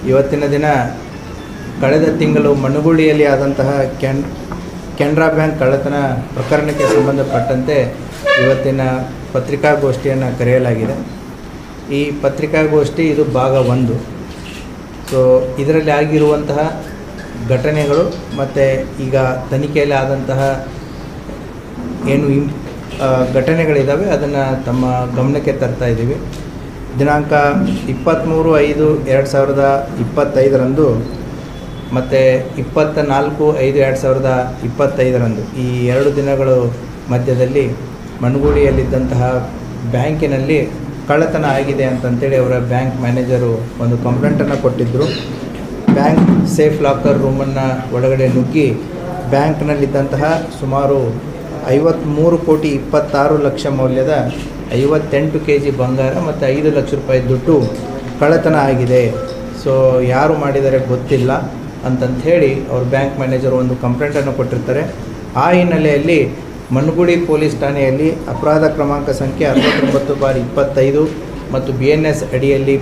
ಇವತ್ತಿನ ದಿನ ಕಳೆದ ತಿಂಗಳು ಮಣ್ಣುಗುಳಿಯಲ್ಲಿ ಆದಂತಹ ಕೆನರಾ ಬ್ಯಾಂಕ್ ಕಳ್ಳತನ ಪ್ರಕರಣಕ್ಕೆ ಸಂಬಂಧಪಟ್ಟಂತೆ ಇವತ್ತಿನ ಪತ್ರಿಕಾಗೋಷ್ಠಿಯನ್ನು ಕರೆಯಲಾಗಿದೆ. ಈ ಪತ್ರಿಕಾಗೋಷ್ಠಿ ಇದು ಭಾಗ 1. ಸೊ ಇದರಲ್ಲಿ ಆಗಿರುವಂತಹ ಘಟನೆಗಳು ಮತ್ತು ಈಗ ತನಿಖೆಯಲ್ಲಿ ಆದಂತಹ ಏನು ಘಟನೆಗಳಿದ್ದಾವೆ ಅದನ್ನು ತಮ್ಮ ಗಮನಕ್ಕೆ ತರ್ತಾ ಇದ್ದೀವಿ. ದಿನಾಂಕ 23/5/2025 ಮತ್ತು 24/5/2025 ಈ 2 ದಿನಗಳು ಮಧ್ಯದಲ್ಲಿ ಮಣ್ಣುಗುಳಿಯಲ್ಲಿದ್ದಂತಹ ಬ್ಯಾಂಕಿನಲ್ಲಿ ಕಳ್ಳತನ ಆಗಿದೆ ಅಂತಂತೇಳಿ ಅವರ ಬ್ಯಾಂಕ್ ಮ್ಯಾನೇಜರು ಒಂದು ಕಂಪ್ಲೇಂಟನ್ನು ಕೊಟ್ಟಿದ್ದರು. ಬ್ಯಾಂಕ್ ಸೇಫ್ ಲಾಕರ್ ರೂಮನ್ನು ಒಳಗಡೆ ನುಗ್ಗಿ ಬ್ಯಾಂಕ್ನಲ್ಲಿದ್ದಂತಹ ಸುಮಾರು 53,26,00,000 ಮೌಲ್ಯದ 58 kg ಬಂಗಾರ ಮತ್ತು 5 ಲಕ್ಷ ರೂಪಾಯಿ ದುಡ್ಡು ಕಳ್ಳತನ ಆಗಿದೆ. ಸೊ ಯಾರು ಮಾಡಿದರೆ ಗೊತ್ತಿಲ್ಲ ಅಂತಂಥೇಳಿ ಅವ್ರ ಬ್ಯಾಂಕ್ ಮ್ಯಾನೇಜರ್ ಒಂದು ಕಂಪ್ಲೇಂಟನ್ನು ಕೊಟ್ಟಿರ್ತಾರೆ. ಆ ಹಿನ್ನೆಲೆಯಲ್ಲಿ ಮಣ್ಣುಗುಳಿ ಪೊಲೀಸ್ ಠಾಣೆಯಲ್ಲಿ ಅಪರಾಧ ಕ್ರಮಾಂಕ ಸಂಖ್ಯೆ 69/25 ಮತ್ತು BNS ಅಡಿಯಲ್ಲಿ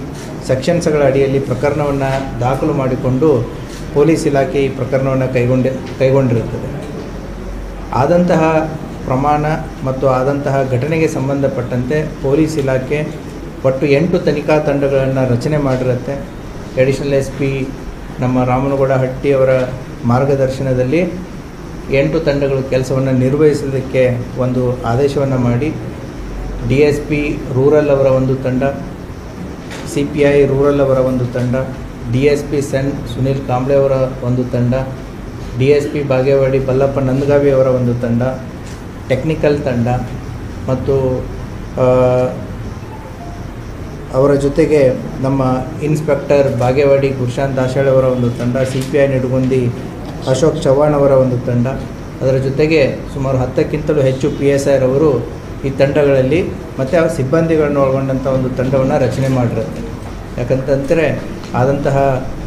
ಸೆಕ್ಷನ್ಸ್ಗಳ ಅಡಿಯಲ್ಲಿ ಪ್ರಕರಣವನ್ನು ದಾಖಲು ಮಾಡಿಕೊಂಡು ಪೊಲೀಸ್ ಇಲಾಖೆ ಈ ಪ್ರಕರಣವನ್ನು ಕೈಗೊಂಡಿರುತ್ತದೆ. ಆದಂತಹ ಪ್ರಮಾಣ ಮತ್ತು ಆದಂತಹ ಘಟನೆಗೆ ಸಂಬಂಧಪಟ್ಟಂತೆ ಪೊಲೀಸ್ ಇಲಾಖೆ ಒಟ್ಟು 8 ತನಿಖಾ ತಂಡಗಳನ್ನು ರಚನೆ ಮಾಡಿರುತ್ತೆ. ಅಡಿಷನಲ್ SP ನಮ್ಮ ರಾಮನಗೌಡ ಹಟ್ಟಿ ಅವರ ಮಾರ್ಗದರ್ಶನದಲ್ಲಿ 8 ತಂಡಗಳು ಕೆಲಸವನ್ನು ನಿರ್ವಹಿಸಲಿಕ್ಕೆ ಒಂದು ಆದೇಶವನ್ನು ಮಾಡಿ DSP ರೂರಲ್ ಅವರ ಒಂದು ತಂಡ, CPI ರೂರಲ್ ಅವರ ಒಂದು ತಂಡ, DSP ಸೆನ್ ಸುನೀಲ್ ಕಾಂಬ್ಳೆ ಅವರ ಒಂದು ತಂಡ, DSP ಬಾಗೇವಾಡಿ ಬಲ್ಲಪ್ಪ ನಂದಗಾವಿ ಅವರ ಒಂದು ತಂಡ, ಟೆಕ್ನಿಕಲ್ ತಂಡ ಮತ್ತು ಅವರ ಜೊತೆಗೆ ನಮ್ಮ ಇನ್ಸ್ಪೆಕ್ಟರ್ ಬಾಗೇವಾಡಿ ಗುರುಶಾಂತ್ ದಾಶಾಳ್ ಅವರ ಒಂದು ತಂಡ, CPI ನಿಡಗುಂದಿ ಅಶೋಕ್ ಚವ್ಹಾಣ್ ಅವರ ಒಂದು ತಂಡ, ಅದರ ಜೊತೆಗೆ ಸುಮಾರು 10ಕ್ಕಿಂತಲೂ ಹೆಚ್ಚು PSI ರವರು ಈ ತಂಡಗಳಲ್ಲಿ ಮತ್ತು ಆ ಸಿಬ್ಬಂದಿಗಳನ್ನು ಒಳಗೊಂಡಂಥ ಒಂದು ತಂಡವನ್ನು ರಚನೆ ಮಾಡಿರುತ್ತೆ. ಯಾಕಂತಂದರೆ ಆದಂತಹ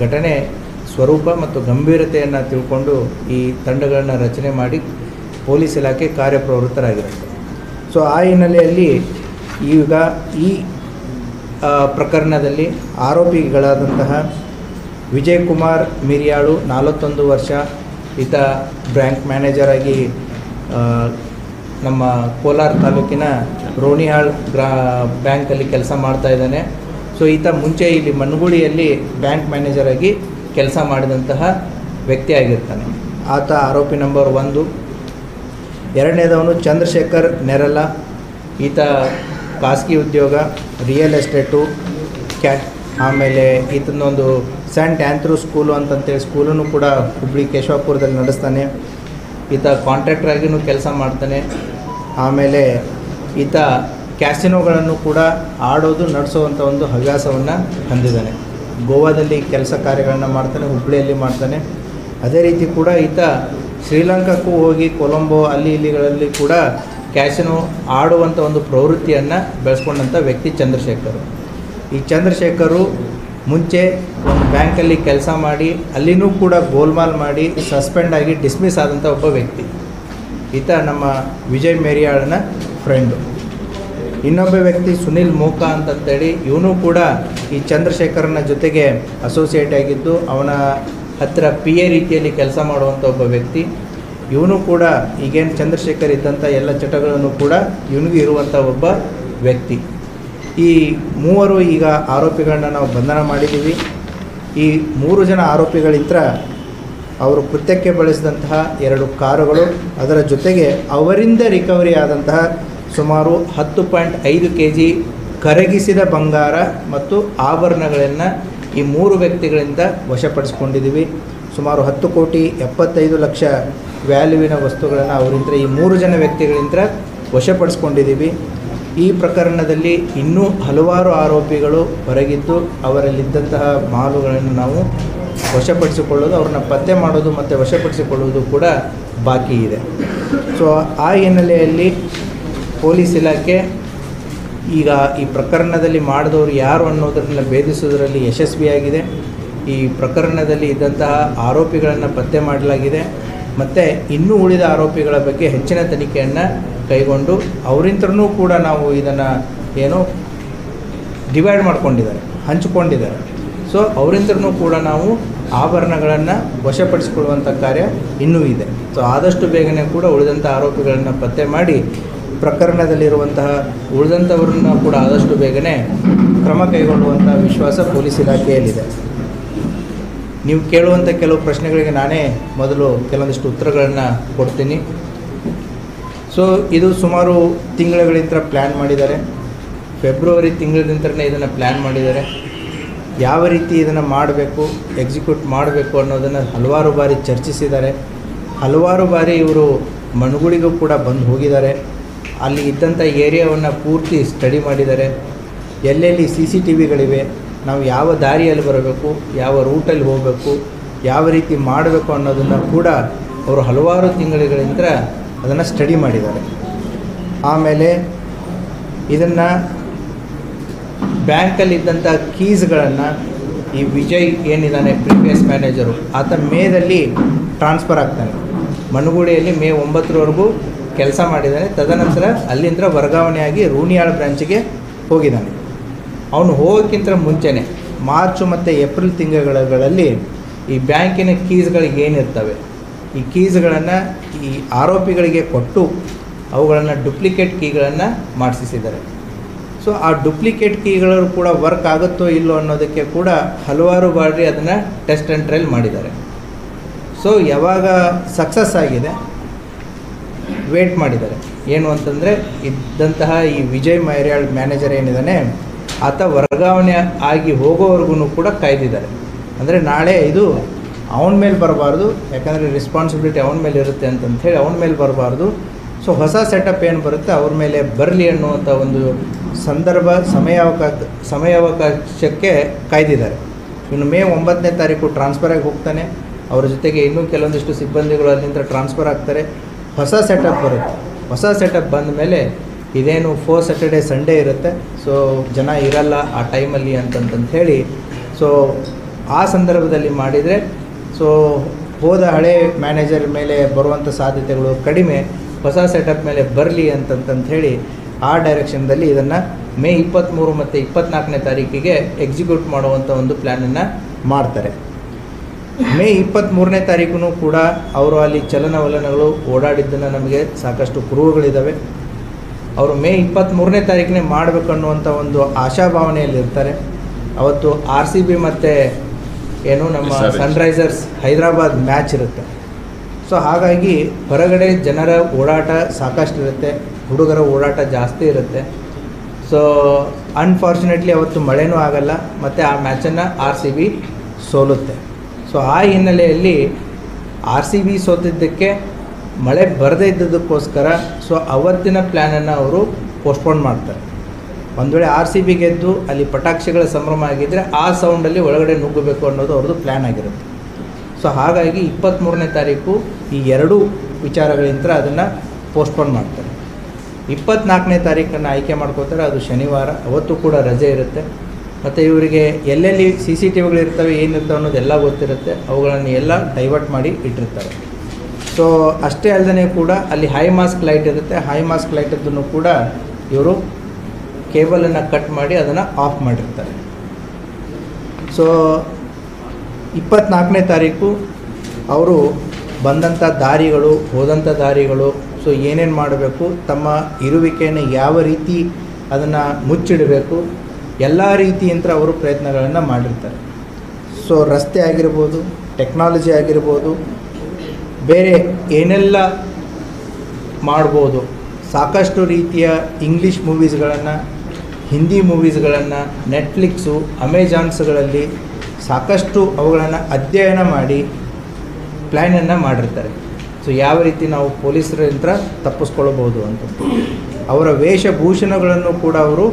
ಘಟನೆ ಸ್ವರೂಪ ಮತ್ತು ಗಂಭೀರತೆಯನ್ನು ತಿಳ್ಕೊಂಡು ಈ ತಂಡಗಳನ್ನು ರಚನೆ ಮಾಡಿ ಪೊಲೀಸ್ ಇಲಾಖೆ ಕಾರ್ಯಪ್ರವೃತ್ತರಾಗಿರುತ್ತೆ. ಸೊ ಆ ಹಿನ್ನೆಲೆಯಲ್ಲಿ ಈಗ ಈ ಪ್ರಕರಣದಲ್ಲಿ ಆರೋಪಿಗಳಾದಂತಹ ವಿಜಯ್ ಕುಮಾರ್ ಮಿರಿಯಾಳು 41 ವರ್ಷ, ಈತ ಬ್ಯಾಂಕ್ ಮ್ಯಾನೇಜರ್ ಆಗಿ ನಮ್ಮ ಕೋಲಾರ ತಾಲೂಕಿನ ರೋಣಿಹಾಳ್ ಬ್ಯಾಂಕಲ್ಲಿ ಕೆಲಸ ಮಾಡ್ತಾಯಿದ್ದಾನೆ. ಸೊ ಈತ ಮುಂಚೆ ಇಲ್ಲಿ ಮಣ್ಣುಗುಳಿಯಲ್ಲಿ ಬ್ಯಾಂಕ್ ಮ್ಯಾನೇಜರ್ ಆಗಿ ಕೆಲಸ ಮಾಡಿದಂತಹ ವ್ಯಕ್ತಿ ಆಗಿರ್ತಾನೆ. ಆತ ಆರೋಪಿ ನಂಬರ್ 1. ಎರಡನೇದವನು ಚಂದ್ರಶೇಖರ್ ನೆರಲ, ಈತ ಖಾಸಗಿ ಉದ್ಯೋಗ, ರಿಯಲ್ ಎಸ್ಟೇಟು, ಆಮೇಲೆ ಈತನೊಂದು ಸೆಂಟ್ ಆಂಥ್ರೂ ಸ್ಕೂಲು ಅಂತಂತೇಳಿ ಸ್ಕೂಲನ್ನು ಕೂಡ ಹುಬ್ಬಳ್ಳಿ ಕೇಶವಾಪುರದಲ್ಲಿ ನಡೆಸ್ತಾನೆ. ಈತ ಕಾಂಟ್ರಾಕ್ಟರ್ ಆಗಿಯೂ ಕೆಲಸ ಮಾಡ್ತಾನೆ. ಆಮೇಲೆ ಈತ ಕ್ಯಾಸಿನೋಗಳನ್ನು ಕೂಡ ಆಡೋದು ನಡೆಸೋವಂಥ ಒಂದು ಹವ್ಯಾಸವನ್ನು ಹೊಂದಿದ್ದಾನೆ. ಗೋವಾದಲ್ಲಿ ಕೆಲಸ ಕಾರ್ಯಗಳನ್ನು ಮಾಡ್ತಾನೆ, ಹುಬ್ಬಳ್ಳಿಯಲ್ಲಿ ಮಾಡ್ತಾನೆ. ಅದೇ ರೀತಿ ಕೂಡ ಈತ ಶ್ರೀಲಂಕಾಕ್ಕೂ ಹೋಗಿ ಕೊಲಂಬೋ ಅಲ್ಲಿ ಇಲ್ಲಿಗಳಲ್ಲಿ ಕೂಡ ಕ್ಯಾಸಿನೋ ಆಡುವಂಥ ಒಂದು ಪ್ರವೃತ್ತಿಯನ್ನು ಬೆಳೆಸ್ಕೊಂಡಂಥ ವ್ಯಕ್ತಿ ಚಂದ್ರಶೇಖರ್. ಈ ಚಂದ್ರಶೇಖರು ಮುಂಚೆ ಒಂದು ಬ್ಯಾಂಕಲ್ಲಿ ಕೆಲಸ ಮಾಡಿ ಅಲ್ಲಿನೂ ಕೂಡ ಗೋಲ್ಮಾಲ್ ಮಾಡಿ ಸಸ್ಪೆಂಡ್ ಆಗಿ ಡಿಸ್ಮಿಸ್ ಆದಂಥ ಒಬ್ಬ ವ್ಯಕ್ತಿ. ಈತ ನಮ್ಮ ವಿಜಯ್ ಮೇರಿಯಾಳನ ಫ್ರೆಂಡು. ಇನ್ನೊಬ್ಬ ವ್ಯಕ್ತಿ ಸುನಿಲ್ ಮೋಕಾ ಅಂತಂತೇಳಿ ಇವನು ಕೂಡ ಈ ಚಂದ್ರಶೇಖರನ ಜೊತೆಗೆ ಅಸೋಸಿಯೇಟ್ ಆಗಿದ್ದು ಅವನ ಹತ್ತಿರ PA ರೀತಿಯಲ್ಲಿ ಕೆಲಸ ಮಾಡುವಂಥ ಒಬ್ಬ ವ್ಯಕ್ತಿ. ಇವನು ಕೂಡ ಈಗೇನು ಚಂದ್ರಶೇಖರ್ ಇದ್ದಂಥ ಎಲ್ಲ ಚಟಗಳನ್ನು ಕೂಡ ಇವನಿಗೂ ಇರುವಂಥ ಒಬ್ಬ ವ್ಯಕ್ತಿ. ಈ ಮೂವರು ಈಗ ಆರೋಪಿಗಳನ್ನ ನಾವು ಬಂಧನ ಮಾಡಿದ್ದೀವಿ. ಈ 3 ಜನ ಆರೋಪಿಗಳಿಂದ ಅವರು ಕೃತ್ಯಕ್ಕೆ ಬಳಸಿದಂತಹ 2 ಕಾರುಗಳು, ಅದರ ಜೊತೆಗೆ ಅವರಿಂದ ರಿಕವರಿ ಆದಂತಹ ಸುಮಾರು 10.5 kg ಕರಗಿಸಿದ ಬಂಗಾರ ಮತ್ತು ಆಭರಣಗಳನ್ನು ಈ 3 ವ್ಯಕ್ತಿಗಳಿಂದ ವಶಪಡಿಸ್ಕೊಂಡಿದ್ದೀವಿ. ಸುಮಾರು 10,75,00,000 ವ್ಯಾಲ್ಯೂವಿನ ವಸ್ತುಗಳನ್ನು ಅವರಿಂದ ಈ 3 ಜನ ವ್ಯಕ್ತಿಗಳಿಂದ ವಶಪಡಿಸ್ಕೊಂಡಿದ್ದೀವಿ. ಈ ಪ್ರಕರಣದಲ್ಲಿ ಇನ್ನೂ ಹಲವಾರು ಆರೋಪಿಗಳು ಹೊರಗಿದ್ದು ಅವರಲ್ಲಿದ್ದಂತಹ ಮಾಲುಗಳನ್ನು ನಾವು ವಶಪಡಿಸಿಕೊಳ್ಳೋದು, ಅವ್ರನ್ನ ಪತ್ತೆ ಮಾಡೋದು ಮತ್ತು ವಶಪಡಿಸಿಕೊಳ್ಳುವುದು ಕೂಡ ಬಾಕಿ ಇದೆ. ಸೊ ಆ ಹಿನ್ನೆಲೆಯಲ್ಲಿ ಪೊಲೀಸ್ ಇಲಾಖೆ ಈಗ ಈ ಪ್ರಕರಣದಲ್ಲಿ ಮಾಡಿದವರು ಯಾರು ಅನ್ನೋದನ್ನು ಭೇದಿಸುವುದರಲ್ಲಿ ಯಶಸ್ವಿಯಾಗಿದೆ. ಈ ಪ್ರಕರಣದಲ್ಲಿ ಇದ್ದಂತಹ ಆರೋಪಿಗಳನ್ನು ಪತ್ತೆ ಮಾಡಲಾಗಿದೆ ಮತ್ತು ಇನ್ನೂ ಉಳಿದ ಆರೋಪಿಗಳ ಬಗ್ಗೆ ಹೆಚ್ಚಿನ ತನಿಖೆಯನ್ನು ಕೈಗೊಂಡು ಅವರಿಂದನೂ ಕೂಡ ನಾವು ಇದನ್ನು ಡಿವೈಡ್ ಮಾಡ್ಕೊಂಡಿದ್ದಾರೆ, ಹಂಚಿಕೊಂಡಿದ್ದಾರೆ. ಸೊ ಅವರಿಂದನೂ ಕೂಡ ನಾವು ಆಭರಣಗಳನ್ನು ವಶಪಡಿಸಿಕೊಳ್ಳುವಂಥ ಕಾರ್ಯ ಇನ್ನೂ ಇದೆ. ಸೊ ಆದಷ್ಟು ಬೇಗನೆ ಕೂಡ ಉಳಿದಂಥ ಆರೋಪಿಗಳನ್ನು ಪತ್ತೆ ಮಾಡಿ ಪ್ರಕರಣದಲ್ಲಿರುವಂತಹ ಉಳಿದಂಥವ್ರನ್ನ ಕೂಡ ಆದಷ್ಟು ಬೇಗನೆ ಕ್ರಮ ಕೈಗೊಳ್ಳುವಂಥ ವಿಶ್ವಾಸ ಪೊಲೀಸ್ ಇಲಾಖೆಯಲ್ಲಿದೆ. ನೀವು ಕೇಳುವಂಥ ಕೆಲವು ಪ್ರಶ್ನೆಗಳಿಗೆ ನಾನೇ ಮೊದಲು ಕೆಲವೊಂದಿಷ್ಟು ಉತ್ತರಗಳನ್ನು ಕೊಡ್ತೀನಿ. ಸೊ ಇದು ಸುಮಾರು ತಿಂಗಳುಗಳಿಂದ ಪ್ಲ್ಯಾನ್ ಮಾಡಿದ್ದಾರೆ. ಫೆಬ್ರವರಿ ತಿಂಗಳಿಂದಲೇ ಇದನ್ನು ಪ್ಲ್ಯಾನ್ ಮಾಡಿದ್ದಾರೆ. ಯಾವ ರೀತಿ ಇದನ್ನು ಮಾಡಬೇಕು, ಎಕ್ಸಿಕ್ಯೂಟ್ ಮಾಡಬೇಕು ಅನ್ನೋದನ್ನು ಹಲವಾರು ಬಾರಿ ಚರ್ಚಿಸಿದ್ದಾರೆ. ಹಲವಾರು ಬಾರಿ ಇವರು ಮಣಗುಳಿಗೂ ಕೂಡ ಬಂದು ಹೋಗಿದ್ದಾರೆ. ಅಲ್ಲಿ ಇದ್ದಂಥ ಏರಿಯಾವನ್ನು ಪೂರ್ತಿ ಸ್ಟಡಿ ಮಾಡಿದ್ದಾರೆ. ಎಲ್ಲೆಲ್ಲಿ CCTVಗಳಿವೆ, ನಾವು ಯಾವ ದಾರಿಯಲ್ಲಿ ಬರಬೇಕು, ಯಾವ ರೂಟಲ್ಲಿ ಹೋಗಬೇಕು, ಯಾವ ರೀತಿ ಮಾಡಬೇಕು ಅನ್ನೋದನ್ನು ಕೂಡ ಅವರು ಹಲವಾರು ತಿಂಗಳುಗಳಿಂದ ಅದನ್ನು ಸ್ಟಡಿ ಮಾಡಿದ್ದಾರೆ. ಆಮೇಲೆ ಇದನ್ನು ಬ್ಯಾಂಕಲ್ಲಿದ್ದಂಥ ಕೀಸ್ಗಳನ್ನು ಈ ವಿಜಯ್ ಏನಿದ್ದಾನೆ ಪ್ರೀವಿಯಸ್ ಮ್ಯಾನೇಜರು, ಆತ ಮೇದಲ್ಲಿ ಟ್ರಾನ್ಸ್ಫರ್ ಆಗ್ತಾನೆ. ಮಣಗುಳಿಯಲ್ಲಿ ಮೇ 9ರವರೆಗೂ ಕೆಲಸ ಮಾಡಿದ್ದಾನೆ. ತದನಂತರ ಅಲ್ಲಿಂದ ವರ್ಗಾವಣೆಯಾಗಿ ರೂಣಿಯಾಳ್ ಬ್ರಾಂಚಿಗೆ ಹೋಗಿದ್ದಾನೆ. ಅವನು ಹೋಗೋಕ್ಕಿಂತ ಮುಂಚೆನೇ ಮಾರ್ಚ್ ಮತ್ತು ಏಪ್ರಿಲ್ ತಿಂಗಳುಗಳಲ್ಲಿ ಈ ಬ್ಯಾಂಕಿನ ಕೀಸ್ಗಳಿಗೆ ಏನಿರ್ತವೆ, ಈ ಕೀಸ್ಗಳನ್ನು ಈ ಆರೋಪಿಗಳಿಗೆ ಕೊಟ್ಟು ಅವುಗಳನ್ನು ಡುಪ್ಲಿಕೇಟ್ ಕೀಗಳನ್ನು ಮಾಡಿಸಿದ್ದಾರೆ. ಸೊ ಆ ಡುಪ್ಲಿಕೇಟ್ ಕೀಗಳು ಕೂಡ ವರ್ಕ್ ಆಗುತ್ತೋ ಇಲ್ಲೋ ಅನ್ನೋದಕ್ಕೆ ಕೂಡ ಹಲವಾರು ಬಾರಿ ಅದನ್ನು ಟೆಸ್ಟ್ ಆ್ಯಂಡ್ ಟ್ರಯಲ್ ಮಾಡಿದ್ದಾರೆ. ಸೊ ಯಾವಾಗ ಸಕ್ಸಸ್ ಆಗಿದೆ ವೇಟ್ ಮಾಡಿದ್ದಾರೆ. ಏನು ಅಂತಂದರೆ ಇದ್ದಂತಹ ಈ ವಿಜಯ್ ಮೈರ್ಯಾಳ್ ಮ್ಯಾನೇಜರ್ ಏನಿದ್ದಾನೆ ಆತ ವರ್ಗಾವಣೆ ಆಗಿ ಹೋಗೋವರೆಗೂ ಕೂಡ ಕಾಯ್ದಿದ್ದಾರೆ. ಅಂದರೆ ನಾಳೆ ಇದು ಅವನ ಮೇಲೆ ಬರಬಾರ್ದು, ಯಾಕಂದರೆ ರೆಸ್ಪಾನ್ಸಿಬಿಲಿಟಿ ಅವನ ಮೇಲೆ ಇರುತ್ತೆ ಅಂತಂಥೇಳಿ ಅವನ ಮೇಲೆ ಬರಬಾರ್ದು. ಸೊ ಹೊಸ ಸೆಟಪ್ ಏನು ಬರುತ್ತೆ ಅವ್ರ ಮೇಲೆ ಬರಲಿ ಅನ್ನುವಂಥ ಒಂದು ಸಂದರ್ಭ ಸಮಯಾವಕಾಶಕ್ಕೆ ಕಾಯ್ದಿದ್ದಾರೆ. ಇನ್ನು ಮೇ 9ನೇ ತಾರೀಕು ಟ್ರಾನ್ಸ್ಫರಾಗಿ ಹೋಗ್ತಾನೆ. ಅವ್ರ ಜೊತೆಗೆ ಇನ್ನೂ ಕೆಲವೊಂದಿಷ್ಟು ಸಿಬ್ಬಂದಿಗಳು ಅಲ್ಲಿಂದ ಟ್ರಾನ್ಸ್ಫರ್ ಆಗ್ತಾರೆ. ಹೊಸ ಸೆಟಪ್ ಬರುತ್ತೆ. ಹೊಸ ಸೆಟಪ್ ಬಂದ ಮೇಲೆ ಇದೇನು 4 Saturday Sunday ಇರುತ್ತೆ. ಸೊ ಜನ ಇರಲ್ಲ ಆ ಟೈಮಲ್ಲಿ ಹೇಳಿ ಸೊ ಆ ಸಂದರ್ಭದಲ್ಲಿ ಮಾಡಿದರೆ ಸೊ ಹೋದ ಹಳೆ ಮ್ಯಾನೇಜರ್ ಮೇಲೆ ಬರುವಂಥ ಸಾಧ್ಯತೆಗಳು ಕಡಿಮೆ, ಹೊಸ ಸೆಟಪ್ ಮೇಲೆ ಬರಲಿ ಹೇಳಿ ಆ ಡೈರೆಕ್ಷನ್ದಲ್ಲಿ ಇದನ್ನು ಮೇ 23 ಮತ್ತು 24ನೇ ತಾರೀಕಿಗೆ ಎಕ್ಸಿಕ್ಯೂಟ್ ಮಾಡುವಂಥ ಒಂದು ಪ್ಲ್ಯಾನನ್ನು ಮಾಡ್ತಾರೆ. ಮೇ 23ನೇ ತಾರೀಕು ಕೂಡ ಅವರು ಅಲ್ಲಿ ಚಲನವಲನಗಳು ಓಡಾಡಿದ್ದನ್ನು ನಮಗೆ ಸಾಕಷ್ಟು ಕುರುಹುಗಳಿದ್ದಾವೆ. ಅವರು ಮೇ 23ನೇ ತಾರೀಕನೇ ಮಾಡಬೇಕು ಅನ್ನುವಂಥ ಒಂದು ಆಶಾಭಾವನೆಯಲ್ಲಿರ್ತಾರೆ. ಅವತ್ತು RCB ಮತ್ತು ಏನು ನಮ್ಮ ಸನ್ರೈಸರ್ಸ್ ಹೈದರಾಬಾದ್ ಮ್ಯಾಚ್ ಇರುತ್ತೆ. ಸೊ ಹಾಗಾಗಿ ಹೊರಗಡೆ ಜನರ ಓಡಾಟ ಸಾಕಷ್ಟು ಇರುತ್ತೆ, ಹುಡುಗರ ಓಡಾಟ ಜಾಸ್ತಿ ಇರುತ್ತೆ. ಸೊ ಅನ್ಫಾರ್ಚುನೇಟ್ಲಿ ಅವತ್ತು ಮಳೆನೂ ಆಗಲ್ಲ ಮತ್ತು ಆ ಮ್ಯಾಚನ್ನು RCB ಸೋಲುತ್ತೆ. ಸೊ ಆ ಹಿನ್ನೆಲೆಯಲ್ಲಿ RCB ಸೋತಿದ್ದಕ್ಕೆ ಮಳೆ ಬರದೇ ಇದ್ದದಕ್ಕೋಸ್ಕರ ಸೊ ಅವತ್ತಿನ ಪ್ಲ್ಯಾನನ್ನು ಅವರು ಪೋಸ್ಟ್ಪೋನ್ ಮಾಡ್ತಾರೆ. ಒಂದು ವೇಳೆ RCB ಗೆದ್ದು ಅಲ್ಲಿ ಪಟಾಕ್ಷಿಗಳ ಸಂಭ್ರಮ ಆಗಿದ್ದರೆ ಆ ಸೌಂಡಲ್ಲಿ ಒಳಗಡೆ ನುಗ್ಗಬೇಕು ಅನ್ನೋದು ಅವ್ರದ್ದು ಪ್ಲ್ಯಾನ್ ಆಗಿರುತ್ತೆ. ಸೊ ಹಾಗಾಗಿ 23ನೇ ತಾರೀಕು ಈ ಎರಡೂ ವಿಚಾರಗಳಿಂದ ಅದನ್ನು ಪೋಸ್ಟ್ಪೋನ್ ಮಾಡ್ತಾರೆ. 24ನೇ ತಾರೀಕನ್ನು ಆಯ್ಕೆ ಮಾಡ್ಕೋತಾರೆ. ಅದು ಶನಿವಾರ, ಅವತ್ತು ಕೂಡ ರಜೆ ಇರುತ್ತೆ. ಮತ್ತು ಇವರಿಗೆ ಎಲ್ಲೆಲ್ಲಿ CCTVಗಳಿರ್ತವೆ ಏನಿರ್ತವೆ ಅನ್ನೋದೆಲ್ಲ ಗೊತ್ತಿರುತ್ತೆ. ಅವುಗಳನ್ನು ಎಲ್ಲ ಡೈವರ್ಟ್ ಮಾಡಿ ಇಟ್ಟಿರ್ತಾರೆ. ಸೊ ಅಷ್ಟೇ ಅಲ್ಲದೆ ಕೂಡ ಅಲ್ಲಿ ಹೈ ಮಾಸ್ಕ್ ಲೈಟ್ ಇರುತ್ತೆ. ಹೈ ಮಾಸ್ಕ್ ಲೈಟದ್ದನ್ನು ಕೂಡ ಇವರು ಕೇಬಲನ್ನು ಕಟ್ ಮಾಡಿ ಅದನ್ನು ಆಫ್ ಮಾಡಿರ್ತಾರೆ. ಸೊ 24ನೇ ತಾರೀಕು ಅವರು ಬಂದಂಥ ದಾರಿಗಳು, ಹೋದಂಥ ದಾರಿಗಳು, ಸೊ ಏನೇನು ಮಾಡಬೇಕು, ತಮ್ಮ ಇರುವಿಕೆಯನ್ನು ಯಾವ ರೀತಿ ಅದನ್ನು ಮುಚ್ಚಿಡಬೇಕು, ಎಲ್ಲ ರೀತಿಯಿಂದ ಅವರು ಪ್ರಯತ್ನಗಳನ್ನು ಮಾಡಿರ್ತಾರೆ. ಸೊ ರಸ್ತೆ ಆಗಿರ್ಬೋದು, ಟೆಕ್ನಾಲಜಿ ಆಗಿರ್ಬೋದು, ಬೇರೆ ಏನೆಲ್ಲ ಮಾಡ್ಬೋದು, ಸಾಕಷ್ಟು ರೀತಿಯ ಇಂಗ್ಲೀಷ್ ಮೂವೀಸ್ಗಳನ್ನು, ಹಿಂದಿ ಮೂವೀಸ್ಗಳನ್ನು, ನೆಟ್ಫ್ಲಿಕ್ಸು, ಅಮೆಜಾನ್ಸ್ಗಳಲ್ಲಿ ಸಾಕಷ್ಟು ಅವುಗಳನ್ನು ಅಧ್ಯಯನ ಮಾಡಿ ಪ್ಲ್ಯಾನನ್ನು ಮಾಡಿರ್ತಾರೆ. ಸೊ ಯಾವ ರೀತಿ ನಾವು ಪೊಲೀಸರಿಂದ ತಪ್ಪಿಸ್ಕೊಳ್ಬೋದು ಅಂತ. ಅವರ ವೇಷಭೂಷಣಗಳನ್ನು ಕೂಡ ಅವರು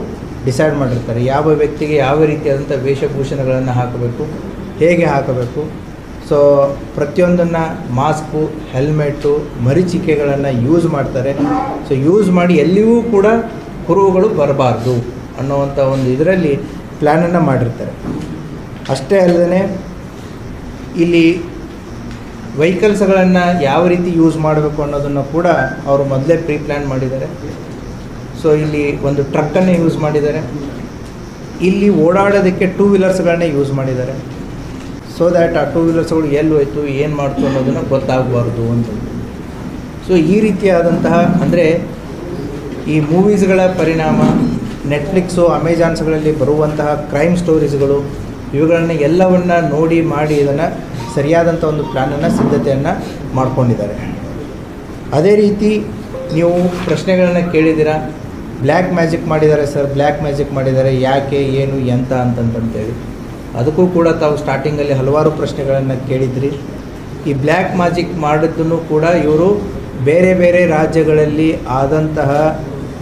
ಡಿಸೈಡ್ ಮಾಡಿರ್ತಾರೆ. ಯಾವ ವ್ಯಕ್ತಿಗೆ ಯಾವ ರೀತಿಯಾದಂಥ ವೇಷಭೂಷಣಗಳನ್ನು ಹಾಕಬೇಕು, ಹೇಗೆ ಹಾಕಬೇಕು. ಸೊ ಪ್ರತಿಯೊಂದನ್ನು ಮಾಸ್ಕು, ಹೆಲ್ಮೆಟ್ಟು, ಮರೀಚಿಕೆಗಳನ್ನು ಯೂಸ್ ಮಾಡ್ತಾರೆ. ಸೊ ಯೂಸ್ ಮಾಡಿ ಎಲ್ಲಿಯೂ ಕೂಡ ಕುರುಹುಗಳು ಬರಬಾರ್ದು ಅನ್ನೋವಂಥ ಒಂದು ಇದರಲ್ಲಿ ಪ್ಲ್ಯಾನನ್ನು ಮಾಡಿರ್ತಾರೆ. ಅಷ್ಟೇ ಅಲ್ಲದೆ ಇಲ್ಲಿ ವೆಹಿಕಲ್ಸ್ಗಳನ್ನು ಯಾವ ರೀತಿ ಯೂಸ್ ಮಾಡಬೇಕು ಅನ್ನೋದನ್ನು ಕೂಡ ಅವರು ಮೊದಲೇ ಪ್ರೀ ಪ್ಲ್ಯಾನ್ ಮಾಡಿದ್ದಾರೆ. ಸೊ ಇಲ್ಲಿ ಒಂದು ಟ್ರಕ್ಕನ್ನು ಯೂಸ್ ಮಾಡಿದ್ದಾರೆ. ಇಲ್ಲಿ ಓಡಾಡೋದಕ್ಕೆ ಟೂ ವೀಲರ್ಸ್ಗಳನ್ನೇ ಯೂಸ್ ಮಾಡಿದ್ದಾರೆ. ಸೊ ದ್ಯಾಟ್ ಆ ಟೂ ವೀಲರ್ಸ್ಗಳು ಎಲ್ಲಿ ಹೋಯ್ತು ಏನು ಮಾಡ್ತು ಅನ್ನೋದನ್ನು ಗೊತ್ತಾಗಬಾರ್ದು ಅಂತ. ಸೊ ಈ ರೀತಿಯಾದಂತಹ ಅಂದರೆ ಈ ಮೂವೀಸ್ಗಳ ಪರಿಣಾಮ, ನೆಟ್ಫ್ಲಿಕ್ಸು ಅಮೆಜಾನ್ಸ್ಗಳಲ್ಲಿ ಬರುವಂತಹ ಕ್ರೈಮ್ ಸ್ಟೋರೀಸ್ಗಳು ಇವುಗಳನ್ನ ಎಲ್ಲವನ್ನು ನೋಡಿ ಮಾಡಿ ಇದನ್ನು ಸರಿಯಾದಂಥ ಒಂದು ಪ್ಲ್ಯಾನನ್ನು ಸಿದ್ಧತೆಯನ್ನು ಮಾಡ್ಕೊಂಡಿದ್ದಾರೆ. ಅದೇ ರೀತಿ ನೀವು ಪ್ರಶ್ನೆಗಳನ್ನು ಕೇಳಿದ್ದೀರಾ, ಬ್ಲ್ಯಾಕ್ ಮ್ಯಾಜಿಕ್ ಮಾಡಿದ್ದಾರೆ ಸರ್, ಬ್ಲ್ಯಾಕ್ ಮ್ಯಾಜಿಕ್ ಮಾಡಿದ್ದಾರೆ, ಯಾಕೆ, ಏನು, ಎಂತ ಅಂತಂತೇಳಿ. ಅದಕ್ಕೂ ಕೂಡ ತಾವು ಸ್ಟಾರ್ಟಿಂಗಲ್ಲಿ ಹಲವಾರು ಪ್ರಶ್ನೆಗಳನ್ನು ಕೇಳಿದ್ರಿ. ಈ ಬ್ಲ್ಯಾಕ್ ಮ್ಯಾಜಿಕ್ ಮಾಡಿದ್ದನ್ನು ಕೂಡ ಇವರು ಬೇರೆ ಬೇರೆ ರಾಜ್ಯಗಳಲ್ಲಿ ಆದಂತಹ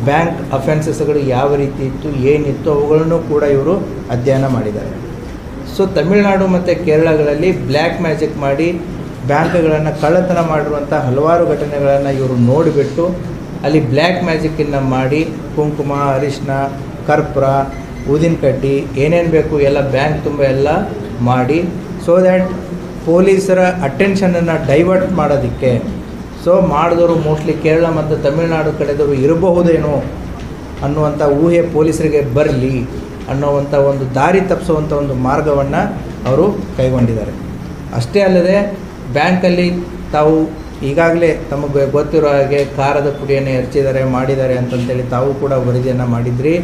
ಬ್ಯಾಂಕ್ ಅಫೆನ್ಸಸ್ಗಳು ಯಾವ ರೀತಿ ಇತ್ತು, ಏನಿತ್ತು ಅವುಗಳನ್ನು ಕೂಡ ಇವರು ಅಧ್ಯಯನ ಮಾಡಿದ್ದಾರೆ. ಸೊ ತಮಿಳುನಾಡು ಮತ್ತು ಕೇರಳಗಳಲ್ಲಿ ಬ್ಲ್ಯಾಕ್ ಮ್ಯಾಜಿಕ್ ಮಾಡಿ ಬ್ಯಾಂಕ್ಗಳನ್ನು ಕಳ್ಳತನ ಮಾಡಿರುವಂಥ ಹಲವಾರು ಘಟನೆಗಳನ್ನು ಇವರು ನೋಡಿಬಿಟ್ಟು ಅಲ್ಲಿ ಬ್ಲ್ಯಾಕ್ ಮ್ಯಾಜಿಕ್ಕನ್ನು ಮಾಡಿ ಕುಂಕುಮ, ಅರಿಶಿನ, ಕರ್ಪೂರ, ಊದಿನ ಕಡ್ಡಿ ಏನೇನು ಬೇಕು ಎಲ್ಲ ಬ್ಯಾಂಕ್ ತುಂಬ ಎಲ್ಲ ಮಾಡಿ ಸೊ ದ್ಯಾಟ್ ಪೊಲೀಸರ ಅಟೆನ್ಷನನ್ನು ಡೈವರ್ಟ್ ಮಾಡೋದಕ್ಕೆ. ಸೊ ಮಾಡಿದವರು ಮೋಸ್ಟ್ಲಿ ಕೇರಳ ಮತ್ತು ತಮಿಳುನಾಡು ಕಡೆದವರು ಇರಬಹುದೇನೋ ಅನ್ನುವಂಥ ಊಹೆ ಪೊಲೀಸರಿಗೆ ಬರಲಿ ಅನ್ನೋವಂಥ ಒಂದು ದಾರಿ ತಪ್ಪಿಸುವಂಥ ಒಂದು ಮಾರ್ಗವನ್ನು ಅವರು ಕೈಗೊಂಡಿದ್ದಾರೆ. ಅಷ್ಟೇ ಅಲ್ಲದೆ ಬ್ಯಾಂಕಲ್ಲಿ ತಾವು ಈಗಾಗಲೇ ತಮಗೆ ಗೊತ್ತಿರೋ ಹಾಗೆ ಖಾರದ ಪುಡಿಯನ್ನು ಎರಚಿದ್ದಾರೆ, ಮಾಡಿದ್ದಾರೆ ಅಂತಂತೇಳಿ ತಾವು ಕೂಡ ವರದಿಯನ್ನು ಮಾಡಿದ್ರಿ.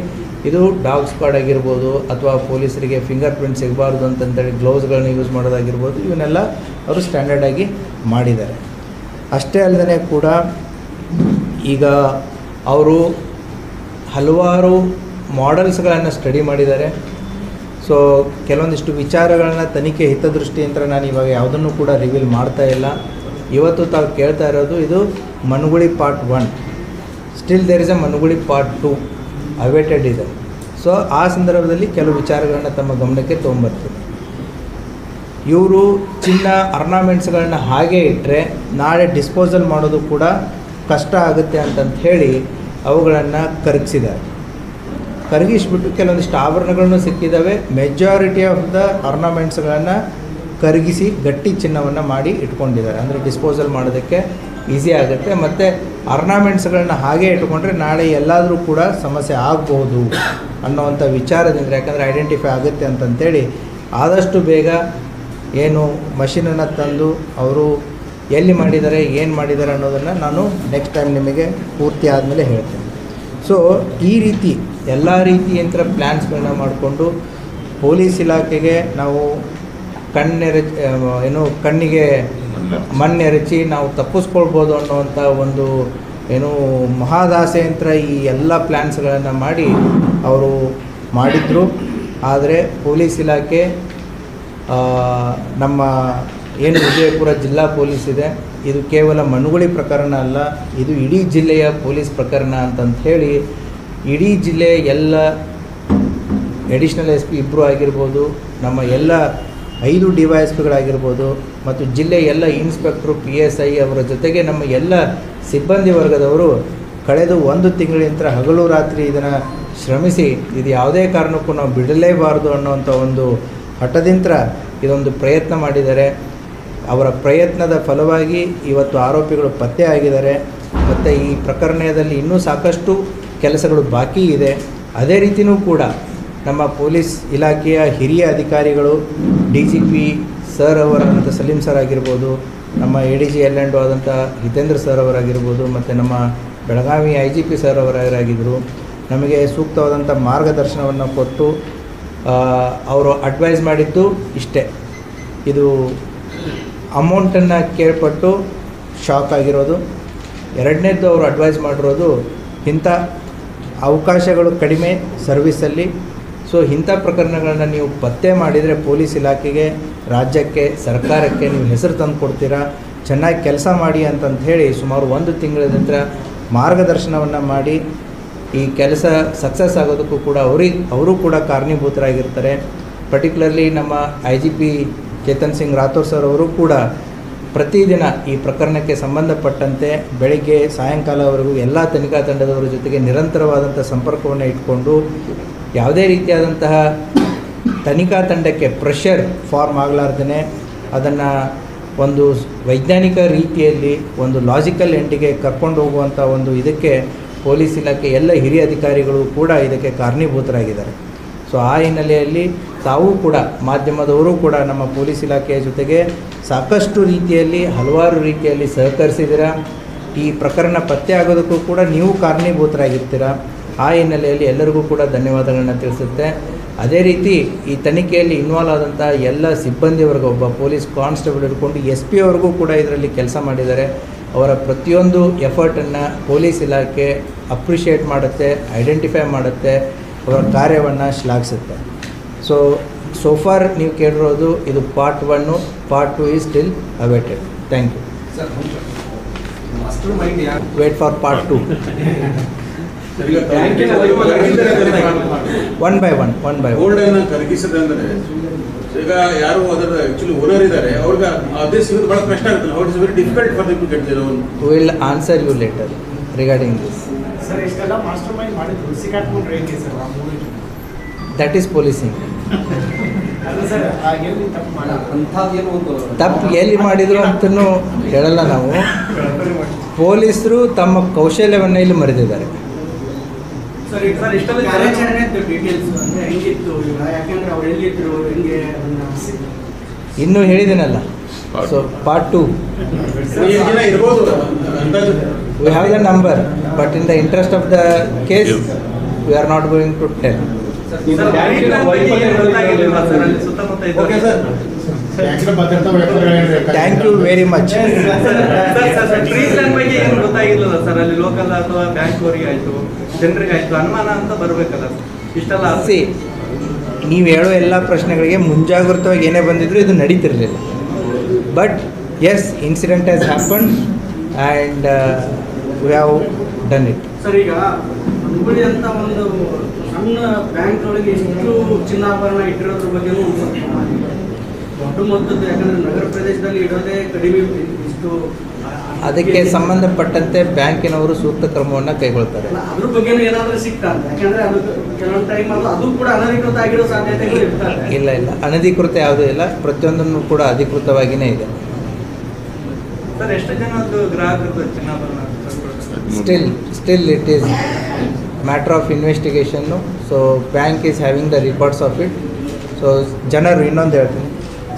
ಇದು ಡಾಗ್ ಸ್ಕ್ವಾಡ್ ಆಗಿರ್ಬೋದು ಅಥವಾ ಪೊಲೀಸರಿಗೆ ಫಿಂಗರ್ ಪ್ರಿಂಟ್ ಸಿಗಬಾರ್ದು ಅಂತಂತೇಳಿ ಗ್ಲೌಸ್ಗಳನ್ನ ಯೂಸ್ ಮಾಡೋದಾಗಿರ್ಬೋದು, ಇವನ್ನೆಲ್ಲ ಅವರು ಸ್ಟ್ಯಾಂಡರ್ಡಾಗಿ ಮಾಡಿದ್ದಾರೆ. ಅಷ್ಟೇ ಅಲ್ಲದೆ ಕೂಡ ಈಗ ಅವರು ಹಲವಾರು ಮಾಡೆಲ್ಸ್ಗಳನ್ನು ಸ್ಟಡಿ ಮಾಡಿದ್ದಾರೆ. ಸೊ ಕೆಲವೊಂದಿಷ್ಟು ವಿಚಾರಗಳನ್ನ ತನಿಖೆ ಹಿತದೃಷ್ಟಿಯಿಂದ ನಾನು ಇವಾಗ ಯಾವುದನ್ನು ಕೂಡ ರಿವೀಲ್ ಮಾಡ್ತಾ ಇಲ್ಲ. ಇವತ್ತು ತಾವು ಕೇಳ್ತಾ ಇರೋದು ಇದು ಮನುಗುಳಿ part 1. Still there is a ಮನುಗುಳಿ ಪಾರ್ಟ್ 2 ಅವೇಟೆಡ್ ಇದೆ. ಸೊ ಆ ಸಂದರ್ಭದಲ್ಲಿ ಕೆಲವು ವಿಚಾರಗಳನ್ನ ತಮ್ಮ ಗಮನಕ್ಕೆ ತೊಗೊಂಬರ್ತೀನಿ. ಇವರು ಚಿನ್ನ ಆರ್ನಾಮೆಂಟ್ಸ್ಗಳನ್ನ ಹಾಗೆ ಇಟ್ಟರೆ ನಾಳೆ ಡಿಸ್ಪೋಸಲ್ ಮಾಡೋದು ಕೂಡ ಕಷ್ಟ ಆಗುತ್ತೆ ಅಂತಂತ ಹೇಳಿ ಅವುಗಳನ್ನು ಕರಗಿಸಿದ್ದಾರೆ. ಕರಗಿಸ್ಬಿಟ್ಟು ಕೆಲವೊಂದಿಷ್ಟು ಆಭರಣಗಳನ್ನು ಸಿಕ್ಕಿದ್ದಾವೆ. ಮೆಜಾರಿಟಿ ಆಫ್ ದ ಆರ್ನಾಮೆಂಟ್ಸ್ಗಳನ್ನು ಕರಗಿಸಿ ಗಟ್ಟಿ ಚಿನ್ನವನ್ನು ಮಾಡಿ ಇಟ್ಕೊಂಡಿದ್ದಾರೆ. ಅಂದರೆ ಡಿಸ್ಪೋಸಲ್ ಮಾಡೋದಕ್ಕೆ ಈಸಿ ಆಗುತ್ತೆ. ಮತ್ತು ಆರ್ನಾಮೆಂಟ್ಸ್ಗಳನ್ನ ಹಾಗೆ ಇಟ್ಕೊಂಡ್ರೆ ನಾಳೆ ಎಲ್ಲಾದರೂ ಕೂಡ ಸಮಸ್ಯೆ ಆಗ್ಬೋದು ಅನ್ನೋವಂಥ ವಿಚಾರದಿಂದ, ಯಾಕಂದರೆ ಐಡೆಂಟಿಫೈ ಆಗುತ್ತೆ ಅಂತಂತೇಳಿ ಆದಷ್ಟು ಬೇಗ ಏನು ಮಷೀನನ್ನು ತಂದು ಅವರು ಎಲ್ಲಿ ಮಾಡಿದ್ದಾರೆ, ಏನು ಮಾಡಿದ್ದಾರೆ ಅನ್ನೋದನ್ನು ನಾನು ನೆಕ್ಸ್ಟ್ ಟೈಮ್ ನಿಮಗೆ ಪೂರ್ತಿ ಆದಮೇಲೆ ಹೇಳ್ತೇನೆ. ಸೊ ಈ ರೀತಿ ಎಲ್ಲ ರೀತಿಯಂಥ ಪ್ಲ್ಯಾನ್ಸ್ಗಳನ್ನ ಮಾಡಿಕೊಂಡು ಪೊಲೀಸ್ ಇಲಾಖೆಗೆ ನಾವು ಕಣ್ಣಿಗೆ ಮಣ್ಣೆರಚಿ ನಾವು ತಪ್ಪಿಸ್ಕೊಳ್ಬೋದು ಅನ್ನೋವಂಥ ಒಂದು ಮಹಾದಾಸೆಯಂತ್ರ ಈ ಎಲ್ಲ ಪ್ಲ್ಯಾನ್ಸ್ಗಳನ್ನು ಮಾಡಿ ಅವರು ಮಾಡಿದರು. ಆದರೆ ಪೊಲೀಸ್ ಇಲಾಖೆ ನಮ್ಮ ಏನು ವಿಜಯಪುರ ಜಿಲ್ಲಾ ಪೊಲೀಸ್ ಇದೆ, ಇದು ಕೇವಲ ಮನುಗುಳಿ ಪ್ರಕರಣ ಅಲ್ಲ, ಇದು ಇಡೀ ಜಿಲ್ಲೆಯ ಪೊಲೀಸ್ ಪ್ರಕರಣ ಅಂತಂತ ಹೇಳಿ ಇಡೀ ಜಿಲ್ಲೆ ಎಲ್ಲ ಎಡಿಷ್ನಲ್ SP ಇಬ್ಬರು ಆಗಿರ್ಬೋದು, ನಮ್ಮ ಎಲ್ಲ 5 DYSPಗಳಾಗಿರ್ಬೋದು ಮತ್ತು ಜಿಲ್ಲೆ ಎಲ್ಲ ಇನ್ಸ್ಪೆಕ್ಟ್ರು, PSI ಅವರ ಜೊತೆಗೆ ನಮ್ಮ ಎಲ್ಲ ಸಿಬ್ಬಂದಿ ವರ್ಗದವರು ಕಳೆದ 1 ತಿಂಗಳಿಂದ ಹಗಲು ರಾತ್ರಿ ಇದನ್ನು ಶ್ರಮಿಸಿ ಇದು ಯಾವುದೇ ಕಾರಣಕ್ಕೂ ನಾವು ಬಿಡಲೇಬಾರ್ದು ಅನ್ನೋವಂಥ ಒಂದು ಹಠದಿಂದ ಇದೊಂದು ಪ್ರಯತ್ನ ಮಾಡಿದ್ದಾರೆ. ಅವರ ಪ್ರಯತ್ನದ ಫಲವಾಗಿ ಇವತ್ತು ಆರೋಪಿಗಳು ಪತ್ತೆ ಆಗಿದ್ದಾರೆ. ಮತ್ತು ಈ ಪ್ರಕರಣದಲ್ಲಿ ಇನ್ನೂ ಸಾಕಷ್ಟು ಕೆಲಸಗಳು ಬಾಕಿ ಇದೆ. ಅದೇ ರೀತಿಯೂ ಕೂಡ ನಮ್ಮ ಪೊಲೀಸ್ ಇಲಾಖೆಯ ಹಿರಿಯ ಅಧಿಕಾರಿಗಳು DGP ಸರ್ ಅವರಾದಂಥ ಸಲೀಂ ಸರ್ ಆಗಿರ್ಬೋದು, ನಮ್ಮ ADG L&O ಆದಂಥ ಹಿತೇಂದ್ರ ಸರ್ ಅವರಾಗಿರ್ಬೋದು, ಮತ್ತು ನಮ್ಮ ಬೆಳಗಾವಿ IGP ಸರ್ ಅವರಾಗಿದ್ದರು. ನಮಗೆ ಸೂಕ್ತವಾದಂಥ ಮಾರ್ಗದರ್ಶನವನ್ನು ಕೊಟ್ಟು ಅವರು ಅಡ್ವೈಸ್ ಮಾಡಿದ್ದು ಇಷ್ಟೇ. ಇದು ಅಮೌಂಟನ್ನು ಕೇಳ್ಪಟ್ಟು ಶಾಕ್ ಆಗಿರೋದು. ಎರಡನೇದ್ದು ಅವರು ಅಡ್ವೈಸ್ ಮಾಡಿರೋದು ಇಂಥ ಅವಕಾಶಗಳು ಕಡಿಮೆ ಸರ್ವಿಸಲ್ಲಿ. ಸೊ ಇಂಥ ಪ್ರಕರಣಗಳನ್ನ ನೀವು ಪತ್ತೆ ಮಾಡಿದರೆ ಪೊಲೀಸ್ ಇಲಾಖೆಗೆ, ರಾಜ್ಯಕ್ಕೆ, ಸರ್ಕಾರಕ್ಕೆ ನೀವು ಹೆಸರು ತಂದು ಕೊಡ್ತೀರಾ, ಚೆನ್ನಾಗಿ ಕೆಲಸ ಮಾಡಿ ಅಂತಂತ ಹೇಳಿ ಸುಮಾರು 1 ತಿಂಗಳಿಂದ ಮಾರ್ಗದರ್ಶನವನ್ನು ಮಾಡಿ ಈ ಕೆಲಸ ಸಕ್ಸಸ್ ಆಗೋದಕ್ಕೂ ಕೂಡ ಅವರು ಕೂಡ ಕಾರಣೀಭೂತರಾಗಿರ್ತಾರೆ. ಪರ್ಟಿಕ್ಯುಲರ್ಲಿ ನಮ್ಮ IGP ಚೇತನ್ ಸಿಂಗ್ ರಾಥೋರ್ ಸರ್ ಅವರು ಕೂಡ ಪ್ರತಿದಿನ ಈ ಪ್ರಕರಣಕ್ಕೆ ಸಂಬಂಧಪಟ್ಟಂತೆ ಬೆಳಗ್ಗೆ ಸಾಯಂಕಾಲವರೆಗೂ ಎಲ್ಲ ತನಿಖಾ ತಂಡದವರ ಜೊತೆಗೆ ನಿರಂತರವಾದಂಥ ಸಂಪರ್ಕವನ್ನು ಇಟ್ಕೊಂಡು ಯಾವುದೇ ರೀತಿಯಾದಂತಹ ತನಿಖಾ ತಂಡಕ್ಕೆ ಪ್ರೆಷರ್ ಫಾರ್ಮ್ ಆಗಲಾರ್ದೇ ಅದನ್ನು ಒಂದು ವೈಜ್ಞಾನಿಕ ರೀತಿಯಲ್ಲಿ ಒಂದು ಲಾಜಿಕಲ್ ಎಂಡಿಗೆ ಕರ್ಕೊಂಡು ಹೋಗುವಂಥ ಒಂದು ಇದಕ್ಕೆ ಪೊಲೀಸ್ ಇಲಾಖೆ ಎಲ್ಲ ಹಿರಿಯ ಅಧಿಕಾರಿಗಳು ಕೂಡ ಇದಕ್ಕೆ ಕಾರಣೀಭೂತರಾಗಿದ್ದಾರೆ. ಸೊ ಆ ಹಿನ್ನೆಲೆಯಲ್ಲಿ ತಾವು ಕೂಡ ಮಾಧ್ಯಮದವರು ಕೂಡ ನಮ್ಮ ಪೊಲೀಸ್ ಇಲಾಖೆಯ ಜೊತೆಗೆ ಸಾಕಷ್ಟು ರೀತಿಯಲ್ಲಿ ಹಲವಾರು ರೀತಿಯಲ್ಲಿ ಸಹಕರಿಸಿದ್ದೀರಾ. ಈ ಪ್ರಕರಣ ಪತ್ತೆ ಆಗೋದಕ್ಕೂ ಕೂಡ ನೀವು ಕಾರಣೀಭೂತರಾಗಿರ್ತೀರ. ಆ ಹಿನ್ನೆಲೆಯಲ್ಲಿ ಎಲ್ಲರಿಗೂ ಕೂಡ ಧನ್ಯವಾದಗಳನ್ನ ತಿಳಿಸುತ್ತೆ. ಅದೇ ರೀತಿ ಈ ತನಿಖೆಯಲ್ಲಿ ಇನ್ವಾಲ್ವ್ ಆದಂಥ ಎಲ್ಲ ಸಿಬ್ಬಂದಿವರೆಗೂ, ಒಬ್ಬ ಪೊಲೀಸ್ ಕಾನ್ಸ್ಟೇಬಲ್ ಹಿಡ್ಕೊಂಡು SP ಅವ್ರಿಗೂ ಕೂಡ ಇದರಲ್ಲಿ ಕೆಲಸ ಮಾಡಿದ್ದಾರೆ. ಅವರ ಪ್ರತಿಯೊಂದು ಎಫರ್ಟನ್ನು ಪೊಲೀಸ್ ಇಲಾಖೆ ಅಪ್ರಿಷಿಯೇಟ್ ಮಾಡುತ್ತೆ, ಐಡೆಂಟಿಫೈ ಮಾಡುತ್ತೆ, ಅವರ ಕಾರ್ಯವನ್ನು ಶ್ಲಾಘಿಸುತ್ತೆ. ಸೊ ಫಾರ್ ನೀವು ಕೇಳಿರೋದು ಇದು part 1, part 2 is still awaited. Thank you. Wait for part 2. One by one. ಕರಗಿಸದಂದ್ರೆ ಈಗ ಯಾರು ಅದರ ಆಕ್ಚುಲಿ ಓನರ್ ಇದ್ದಾರೆ, ಅವ್ರಿಗೆ ಅದೇ ಸಿಗೋದು ಬಹಳ ಕಷ್ಟ ಆಗುತ್ತಲ್ಲ. How it is very difficult for them to get their own. Will answer you later regarding this. Sir ಇಷ್ಟೆಲ್ಲ ಮಾಸ್ಟರ್ ಮೈಂಡ್ ಮಾಡಿದ್ರು, ಸಿಕ್ಕಾಕೊಂಡ್ರೆ ಹೇಗೆ ಸರ್ ಆ ಮೂರು? That is policing. ಅಲ್ಲ ಸರ್, ಎಲ್ಲಿ ತಪ್ಪು ಮಾಡೋದು, ತಪ್ಪು ಎಲ್ಲಿ ಮಾಡಿದ್ರು ಅಂತಲೂ ಹೇಳಲ್ಲ ನಾವು. ಪೊಲೀಸರು ತಮ್ಮ ಕೌಶಲ್ಯವನ್ನು ಇಲ್ಲಿ ಮರೆತಿದ್ದಾರೆ. ಸರ್ ಇಷ್ಟೆಲ್ಲ ಕಾರ್ಯಾಚರಣೆ ಡೀಟೇಲ್ಸ್ ಅಂದರೆ ಹೆಂಗಿತ್ತು, ಯಾಕೆಂದ್ರೆ ಅವ್ರು ಎಲ್ಲಿದ್ರು, ಹೆಂಗೆ ಇನ್ನೂ ಹೇಳಿದ್ದೀನಲ್ಲ. So part 2 we have the number, but in the interest of the case we are not going to tell. Thank you very much. Tree plan ಬಗ್ಗೆ ಏನು ಗೊತ್ತಾಗಿರ್ಲಿಲ್ಲ ಸರ್, ಅಲ್ಲಿ ಲೋಕಲ್ ಅಥವಾ ಬ್ಯಾಂಕ್ ಅವರಿಗೆ ಆಯ್ತು, ಜನರಿಗೆ ಆಯ್ತು, ಅನುಮಾನ ಅಂತ ಬರಬೇಕಲ್ಲ ಇಷ್ಟೆಲ್ಲ. ನೀವು ಹೇಳೋ ಎಲ್ಲ ಪ್ರಶ್ನೆಗಳಿಗೆ ಮುಂಜಾಗ್ರತವಾಗಿ ಏನೇ ಬಂದಿದ್ರು ಇದು ನಡೀತಿರಲಿಲ್ಲ. But yes, incident has happen and we have done it. Sir ಈಗ ಹುಬ್ಬಳ್ಳಿ ಅಂತ ಒಂದು ಸಣ್ಣ ಬ್ಯಾಂಕ್ ಒಳಗೆ ಎಷ್ಟು ಚಿನ್ನಾಭರಣ ಇಟ್ಟಿರೋದ್ರ ಬಗ್ಗೆನೂ ದೊಡ್ಡ ಮೊತ್ತದ್ದು, ಯಾಕಂದ್ರೆ ನಗರ ಪ್ರದೇಶದಲ್ಲಿ ಇಡೋದೇ ಕಡಿಮೆ, ಇಷ್ಟು ಅದಕ್ಕೆ ಸಂಬಂಧಪಟ್ಟಂತೆ ಬ್ಯಾಂಕಿನವರು ಸೂಕ್ತ ಕ್ರಮವನ್ನು ಕೈಗೊಳ್ತಾರೆ. ಅದ್ರ ಬಗ್ಗೆ ಏನಾದರೂ ಸಿಗ್ತಾ, ಯಾಕಂದ್ರೆ ಅದು ಕೆಲವೊಂದು ಟೈಮ್ ಅದು ಕೂಡ ಅನಧಿಕೃತ ಆಗಿರೋ ಸಾಧ್ಯತೆಗಳು ಇರ್ತಾರೆ. ಇಲ್ಲ, ಅನಧಿಕೃತ ಯಾವುದೂ ಇಲ್ಲ, ಪ್ರತಿಯೊಂದನ್ನು ಕೂಡ ಅಧಿಕೃತವಾಗಿಯೇ ಇದೆ. ಸರ್ ಎಷ್ಟು ಜನದ್ದು ಗ್ರಾಹಕರು ಚಿನ್ನಾಭರಣ? Still it is matter of investigation. So bank is having the records of it. So ಇನ್ನೊಂದು ಹೇಳ್ತೀನಿ,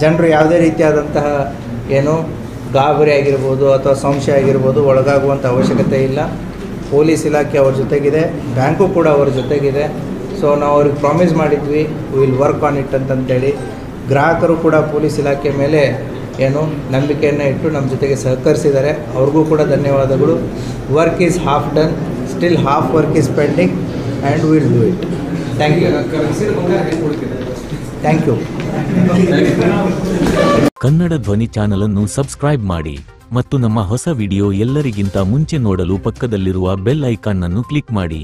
ಜನರು ಯಾವುದೇ ರೀತಿಯಾದಂತಹ ಏನು ಗಾಬರಿ ಆಗಿರ್ಬೋದು ಅಥವಾ ಸಂಶಯ ಆಗಿರ್ಬೋದು ಒಳಗಾಗುವಂಥ ಅವಶ್ಯಕತೆ ಇಲ್ಲ. ಪೊಲೀಸ್ ಇಲಾಖೆ ಅವ್ರ ಜೊತೆಗಿದೆ, ಬ್ಯಾಂಕು ಕೂಡ ಅವ್ರ ಜೊತೆಗಿದೆ. ಸೊ ನಾವು ಅವ್ರಿಗೆ ಪ್ರಾಮಿಸ್ ಮಾಡಿದ್ವಿ, ವಿಲ್ ವರ್ಕ್ ಆನ್ ಇಟ್ ಅಂತಂತೇಳಿ. ಗ್ರಾಹಕರು ಕೂಡ ಪೊಲೀಸ್ ಇಲಾಖೆ ಮೇಲೆ ಏನು ನಂಬಿಕೆಯನ್ನು ಇಟ್ಟು ನಮ್ಮ ಜೊತೆಗೆ ಸಹಕರಿಸಿದ್ದಾರೆ. ಅವ್ರಿಗೂ ಕೂಡ ಧನ್ಯವಾದಗಳು. Work is half done, still half work is pending and will do it. Thank you. Thank you. Kannada Dhwani channel ಅನ್ನು ಸಬ್ಸ್ಕ್ರೈಬ್ ಮಾಡಿ ಮತ್ತು ನಮ್ಮ ಹೊಸ ವಿಡಿಯೋ ಎಲ್ಲರಿಗಿಂತ ಮುಂಚೆ ನೋಡಲು ಪಕ್ಕದಲ್ಲಿರುವ ಬೆಲ್ ಐಕಾನ್ ಅನ್ನು ಕ್ಲಿಕ್ ಮಾಡಿ.